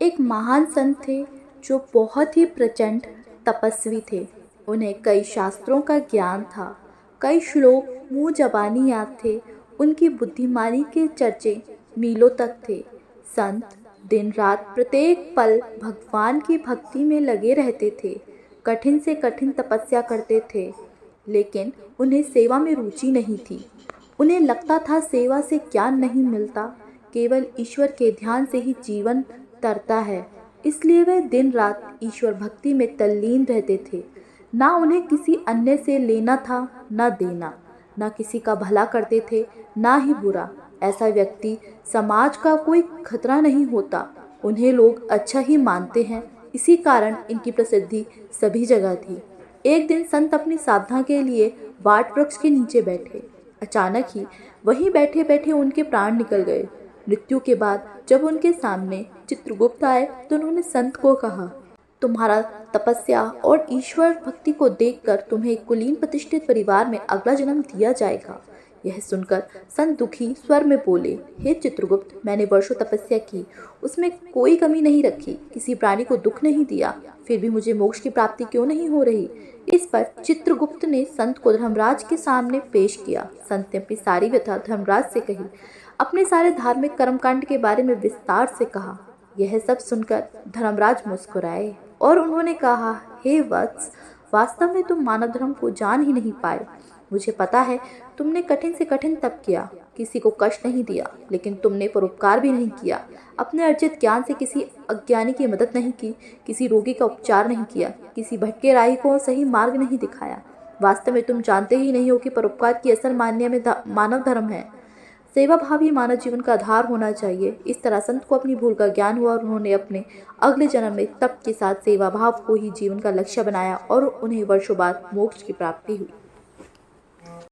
एक महान संत थे जो बहुत ही प्रचंड तपस्वी थे। उन्हें कई शास्त्रों का ज्ञान था, कई श्लोक मुंह जबानी याद थे। उनकी बुद्धिमानी के चर्चे मीलों तक थे। संत दिन रात प्रत्येक पल भगवान की भक्ति में लगे रहते थे, कठिन से कठिन तपस्या करते थे, लेकिन उन्हें सेवा में रुचि नहीं थी। उन्हें लगता था सेवा से ज्ञान नहीं मिलता, केवल ईश्वर के ध्यान से ही जीवन तरता है। इसलिए वे दिन रात ईश्वर भक्ति में तल्लीन रहते थे। ना उन्हें किसी अन्य से लेना था न देना, ना किसी का भला करते थे ना ही बुरा। ऐसा व्यक्ति समाज का कोई खतरा नहीं होता, उन्हें लोग अच्छा ही मानते हैं। इसी कारण इनकी प्रसिद्धि सभी जगह थी। एक दिन संत अपनी साधना के लिए वाट वृक्ष के नीचे बैठे। अचानक ही वहीं बैठे बैठे उनके प्राण निकल गए। मृत्यु के बाद जब उनके सामने चित्रगुप्त आए तो उन्होंने संत को कहा, तुम्हारा तपस्या और ईश्वर भक्ति को देखकर तुम्हें एक कुलीन प्रतिष्ठित परिवार में अगला जन्म दिया जाएगा। यह सुनकर संत दुखी स्वर में बोले, हे चित्रगुप्त, मैंने वर्षों तपस्या की, उसमें कोई कमी नहीं रखी, किसी प्राणी को दुख नहीं दिया, फिर भी मुझे मोक्ष की प्राप्ति क्यों नहीं हो रही। इस पर चित्रगुप्त ने संत को धर्मराज के सामने पेश किया। संत ने अपनी सारी व्यथा धर्मराज से कही, अपने सारे धार्मिक कर्मकांड के बारे में विस्तार से कहा। यह सब सुनकर धर्मराज मुस्कुराए और उन्होंने कहा, हे वत्स, वास्तव में तुम मानव धर्म को जान ही नहीं पाए। मुझे पता है तुमने कठिन से कठिन तप किया, किसी को कष्ट नहीं दिया, लेकिन तुमने परोपकार भी नहीं किया। अपने अर्जित ज्ञान से किसी अज्ञानी की मदद नहीं की, किसी रोगी का उपचार नहीं किया, किसी भटके राही को सही मार्ग नहीं दिखाया। वास्तव में तुम जानते ही नहीं हो कि परोपकार की असल मान्य में मानव धर्म है। सेवा भाव ही मानव जीवन का आधार होना चाहिए। इस तरह संत को अपनी भूल का ज्ञान हुआ और उन्होंने अपने अगले जन्म में तप के साथ सेवा भाव को ही जीवन का लक्ष्य बनाया और उन्हें वर्षों बाद मोक्ष की प्राप्ति हुई।